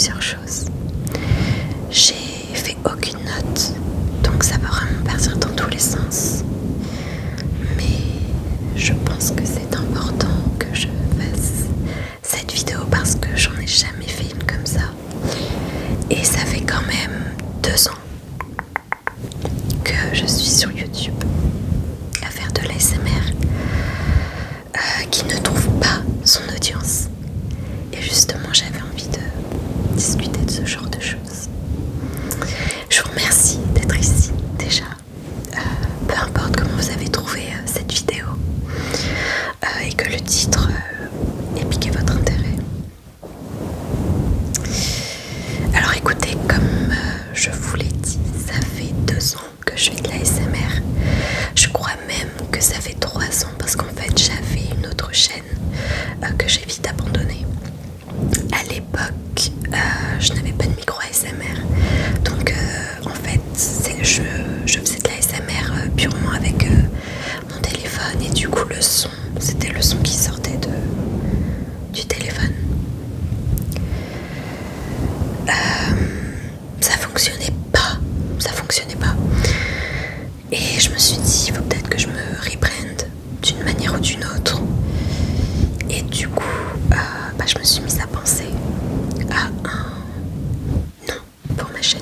plusieurs choses. J'ai fait aucune note, donc ça va vraiment partir dans tous les sens. Mais je pense que c'est important que je fasse cette vidéo parce que j'en ai jamais fait une comme ça. Et ça fait quand même 2 ans que je suis sur YouTube à faire de l'ASMR qui ne trouve pas son audience. Et justement, j'avais envie de discuter de ce genre de choses. Je vous remercie d'être ici déjà. Peu importe comment vous avez trouvé cette vidéo et que le titre ait piqué votre intérêt. Alors écoutez, comme je vous l'ai dit, ça fait 2 ans que je fais de l'ASMR. Je crois même que ça fait 3 ans parce qu'en fait j'avais une autre chaîne que j'ai vite abandonnée. À l'époque, je n'avais pas de micro ASMR. Donc en fait, je faisais de l'ASMR purement avec mon téléphone. Et du coup, le son, c'était le son qui sortait du téléphone. Ça fonctionnait pas. Et je me suis dit, il faut peut-être que je me rebrande d'une manière ou d'une autre. Et du coup, je me suis mise à penser à un nom pour ma chaîne.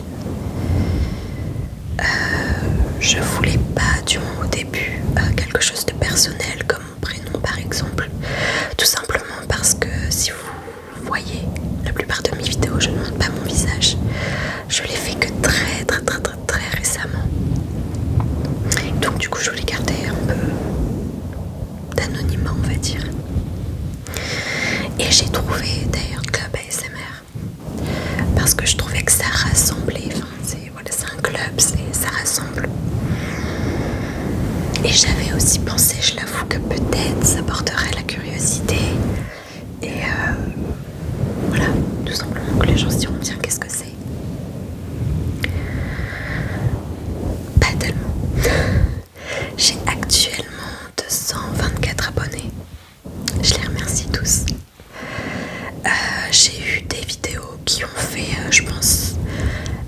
Je voulais pas, du moins au début, quelque chose de personnel comme mon prénom par exemple. Tout simplement parce que si vous voyez, la plupart de mes vidéos, je ne montre pas mon visage. Je l'ai fait que très récemment. Donc du coup, je voulais garder un peu d'anonymat, on va dire. Et j'ai trouvé d'ailleurs Club ASMR parce que je trouvais que ça rassemblait. Enfin, c'est un club, ça rassemble. Et j'avais aussi pensé, je l'avoue, que peut-être ça porterait la curiosité. Et voilà, tout simplement que les gens se diront bien qu'est-ce que c'est. Pas tellement. J'ai actuellement 224 abonnés. Je les remercie tous. J'ai eu des vidéos qui ont fait, je pense,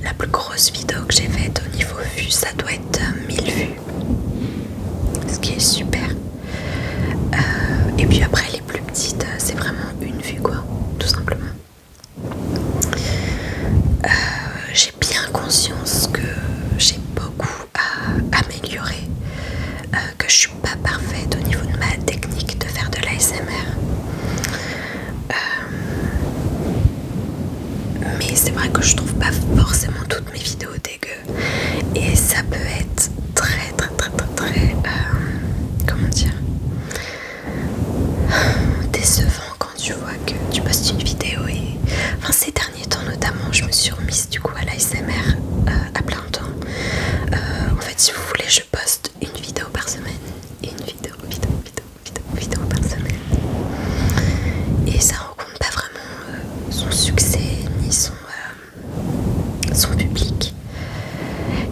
la plus grosse vidéo que j'ai faite au niveau vues, ça doit être 1000 vues. Ce qui est super. Et puis après, les plus petites, c'est vraiment une vue, quoi, tout simplement. J'ai bien conscience que j'ai beaucoup à améliorer, que je suis pas parfaite au niveau de ma technique de faire de l'ASMR. Mais c'est vrai que je trouve pas forcément toutes mes vidéos dégueu. Et ça peut être très comment dire, décevant quand tu vois que tu postes une vidéo et... Enfin, ces derniers temps notamment, je me suis remise du coup à l'ASMR à plein temps. En fait, si vous voulez, je poste une vidéo par semaine. Et une vidéo par semaine. Et ça rencontre pas vraiment son succès ni son public.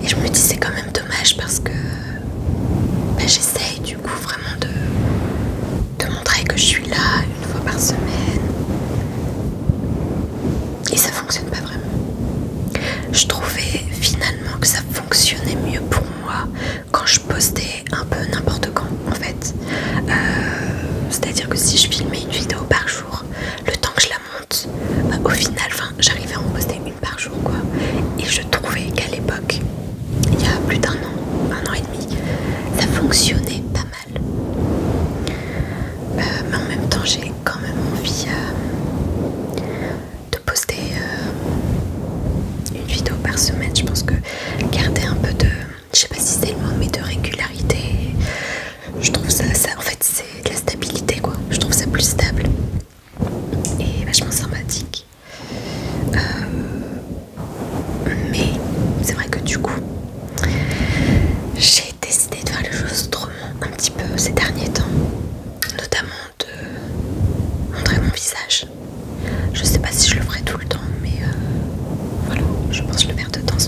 Et je me dis c'est quand même dommage parce que j'essaye du coup vraiment de montrer que je suis là une fois par semaine. Et ça fonctionne pas vraiment. Je trouvais finalement que ça fonctionnait mieux pour moi quand je postais un peu n'importe quand en fait. C'est-à-dire que si je filmais une vidéo par jour, le temps que je la monte, au final, j'arrivais à en poster une par jour quoi. Et je trouvais qu'à l'époque, il y a plus d'1 an, 1 an et demi, ça fonctionnait pas mal. Mais en même temps, j'ai quand même envie de poster une vidéo par semaine. Je pense que garder un peu de, je sais pas si c'est le mot, mais de régularité, je trouve ça en fait c'est de la stabilité quoi. Je trouve ça plus stable et vachement sympathique. Mais c'est vrai que du coup, j'ai décidé de faire les choses autrement un petit peu ces derniers temps, notamment de montrer mon visage. Je sais pas si je le ferai tout le temps, mais voilà, je pense le faire de temps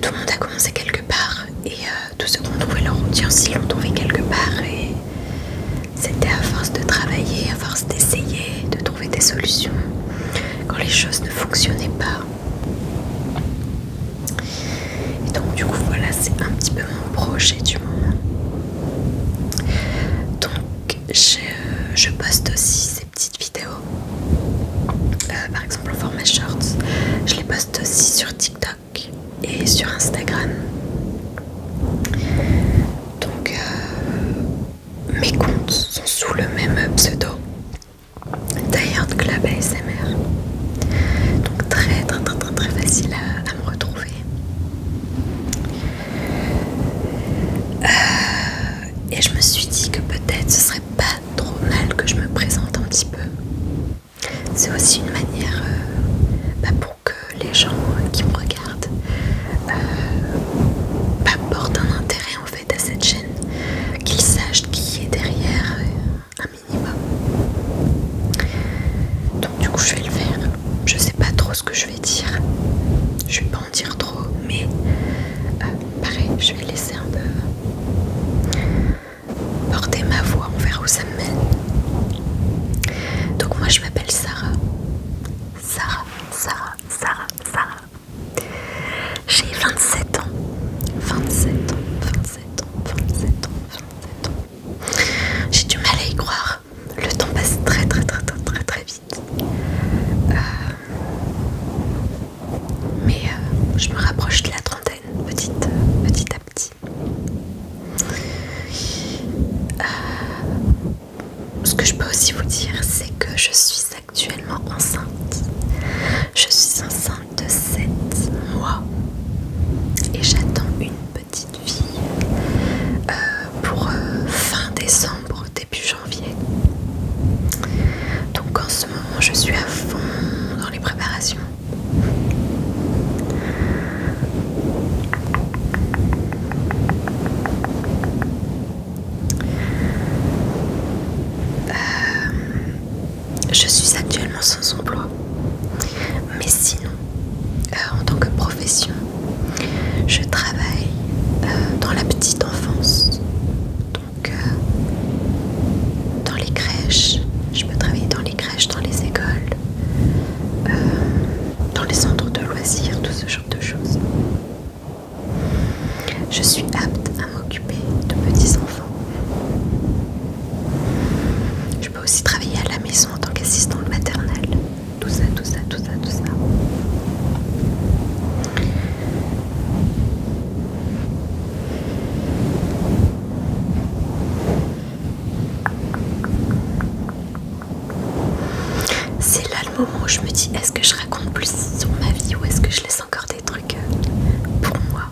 tout le monde a commencé quelque part et tous ceux qui ont trouvé leur audience, ils l'ont trouvé quelque part et c'était à force de travailler, à force d'essayer, de trouver des solutions quand les choses ne fonctionnaient pas. Et donc du coup voilà, c'est un petit peu mon projet du moment. Donc je poste aussi ces petites vidéos, par exemple en format shorts. Je les poste aussi sur TikTok et sur Instagram. Donc mes comptes sont sous le même pseudo, Tired Club ASMR. Donc très facile à me retrouver. Et je me suis dit que peut-être ce serait pas trop mal que je me présente un petit peu. C'est aussi une manière pour que les gens qui me regardent portent un intérêt en fait à cette chaîne, qu'ils sachent qui est derrière un minimum. Donc du coup je vais le faire. Je sais pas trop ce que je vais dire. Je vais pas en dire trop, mais pareil, je vais laisser un peu porter ma voix, on verra où ça me mène. Donc moi je m'appelle Sarah. J'ai 27 ans. J'ai du mal à y croire. Le temps passe très vite. Mais je me rapproche de la trentaine, petit à petit. Ce que je peux aussi vous dire, c'est que je suis actuellement enceinte. Je suis enceinte de 7 mois et j'attends une petite fille pour fin décembre, début janvier. Donc en ce moment, je suis à fond dans les préparations. Je suis actuellement sans emploi, mais sinon, en tant que profession, je travaille dans la petite enfance, donc dans les crèches. Je peux travailler dans les crèches, dans les écoles, dans les centres de loisirs, tout ce genre de choses. Je suis apte à m'occuper de petits enfants. Je peux aussi travailler à la maison en tant qu'assistante maternelle. Tout ça. C'est là le moment où je me dis, est-ce que je raconte plus sur ma vie ou est-ce que je laisse encore des trucs pour moi?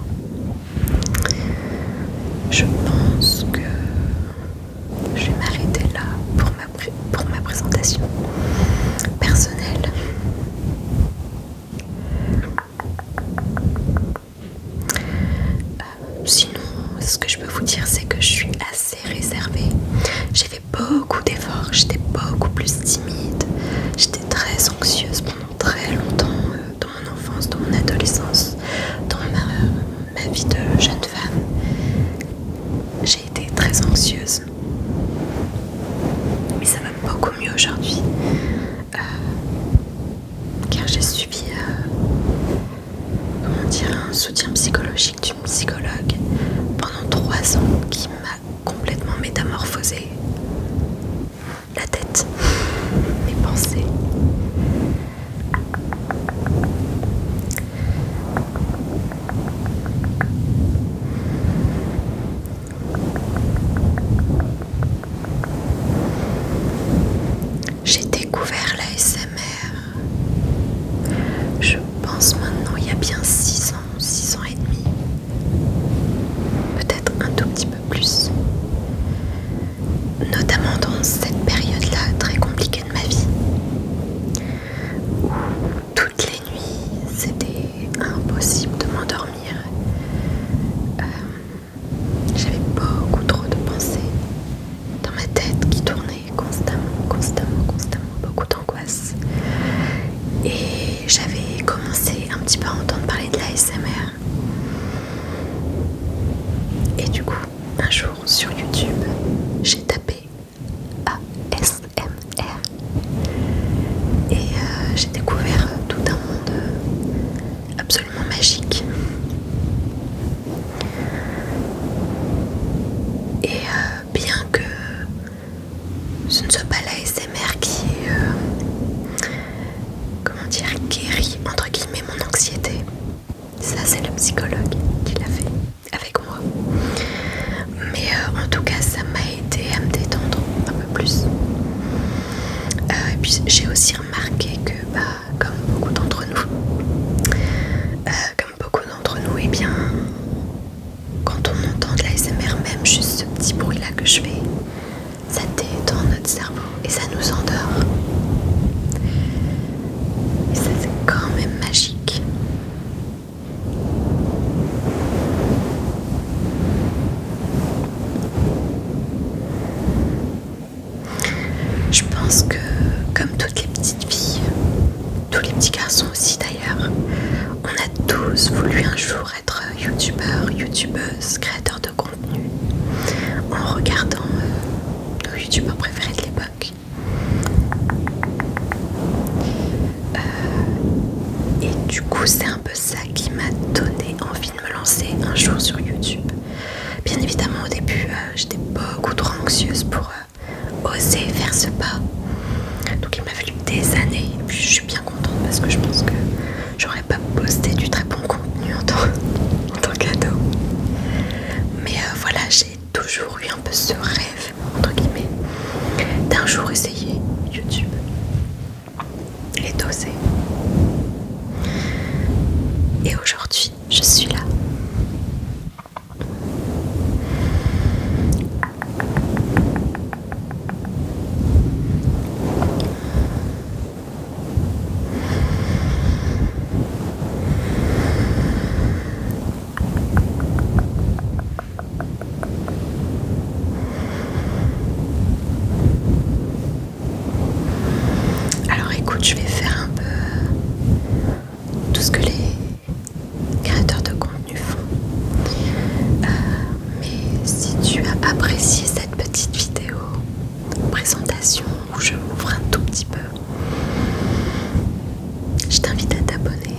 Eh bien, quand on entend de l'ASMR, même juste ce petit bruit là que je fais, ça détend notre cerveau et ça nous endort. Et ça c'est quand même magique. Je pense que comme toutes les petites filles, tous les petits garçons aussi d'ailleurs, on a tous voulu un jour être youtubeurs, youtubeuses, créateurs de contenu en regardant nos youtubeurs préférés de l'époque. Et du coup c'est un peu ça qui m'a donné envie de me lancer un jour sur YouTube. Bien évidemment au début j'étais beaucoup trop anxieuse pour oser faire ce pas. Donc il m'a fallu des années. Et puis je suis bien contente parce que je pense que j'aurais pas posté du très bon contenu en tant qu'ado. Mais voilà, j'ai toujours eu un peu ce rêve, entre guillemets, d'un jour essayer YouTube et d'oser. Et aujourd'hui, je suis là. Alors écoute, je vais faire un peu tout ce que les créateurs de contenu font. Mais si tu as apprécié cette petite vidéo présentation où je m'ouvre un tout petit peu, je t'invite à t'abonner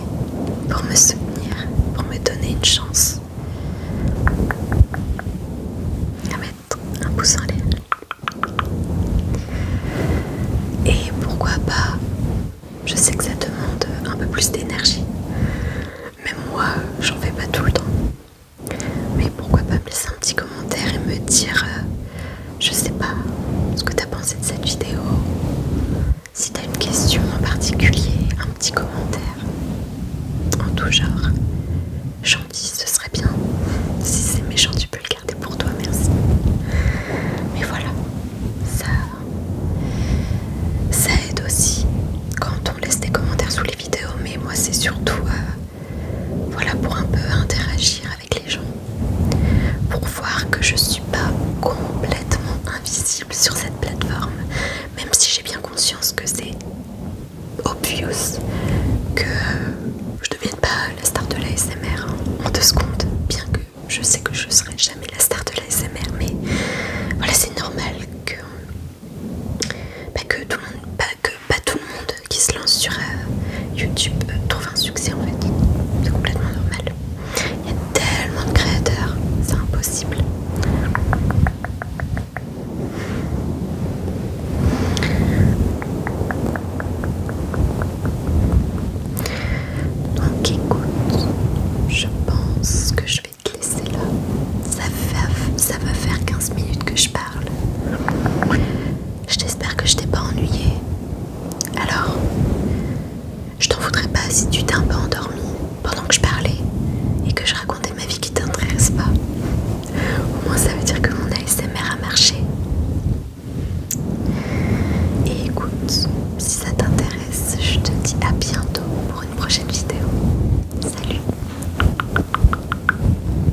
pour me soutenir, pour me donner une chance, à mettre un pouce en l'air. Et pourquoi pas, je sais que ça demande un peu plus d'énergie, même moi j'en fais pas tout le temps, mais pourquoi pas me laisser un petit commentaire et me dire je sais pas ce que t'as pensé de cette vidéo. Si t'as une question en particulier, un petit commentaire en tout genre, gentil, ce serait bien. Si c'est méchant, tu peux le garder pour toi, merci. Mais voilà, ça aide aussi quand on laisse des commentaires sous les vidéos. Mais moi, c'est surtout voilà, pour un peu interagir avec les gens, pour voir que je suis pas complètement invisible sur cette plateforme, même si j'ai bien conscience que c'est obvious que je devienne pas la star de l'ASMR en 2 secondes.